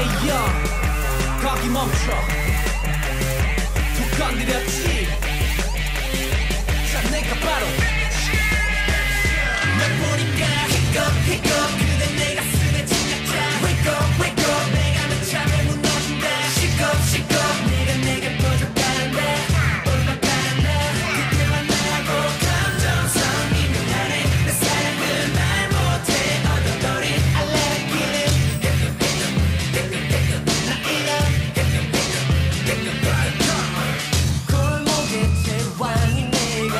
에이요 거기 멈춰 툭 건드렸지 자 내가 바로 몇 번인가 히껏 그대 내 가슴에 침략자 Wake up 내가 몇 참에 무너진다 시겁 네가 내게 퍼져가는데 올라가나 그때만 나고 감정선 이면하네 내 사랑은 말 못해 어덜거린 I let it get it 골목의 제왕이 내가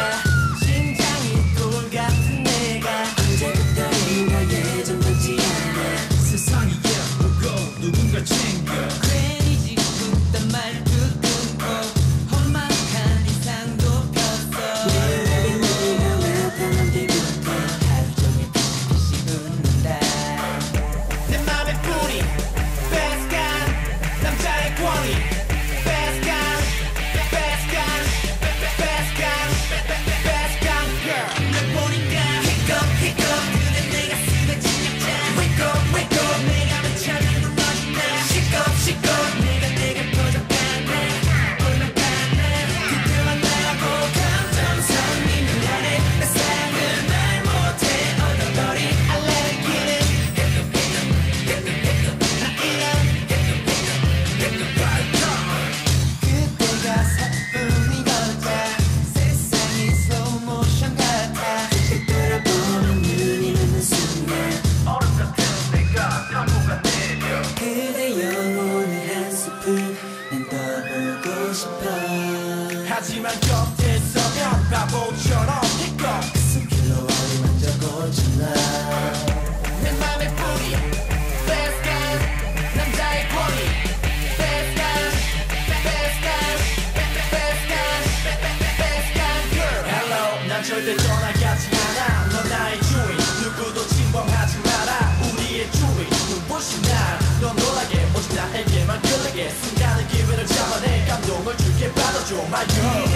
심장이 돌같은 내가 언제부터인가 예전 같지 않아 세상이 예쁘고 누군가 챙겨 괜히 짓궂단 말도 끊고 험악한 이상도 폈어 내게 네가 나타난 뒤부터 하루 종일 빛이 웃는다 내 맘의 뿌리 뺏간 남자의 권위 뺏간 girl 몇 번인가 히껏 그대 내 가슴에 침략자 Wake up 내가 몇 참에 무너진다 시겁 내가 내게 퍼져가네 올라가네 그때만 나고 감정선 이면하네 내 사랑은 말 못해 어덜거린 I let it get it 그때가 사뿐히 걷자 세상이 slow motion 같아 돌아보는 눈이 맞는 순간 얼음 같은 내가 강호가 내려 그대 영혼을 한 스푼 난 떠보고 싶어 하지만 곁에 서면 바보처럼 히껏 손길로 어디 만져보잖아 내 맘의 뿌리 뺏간 남자의 권위 뺏간 girl Hello 난 절대 떠나가지 않아 넌 나의 주인 누구도 침범하지 마라 우리의 주인 눈부신 날넌 놀라게 오직 나에게만 끌리게 순간의 기회를 잡아내 감동을 줄게 받아줘 my girl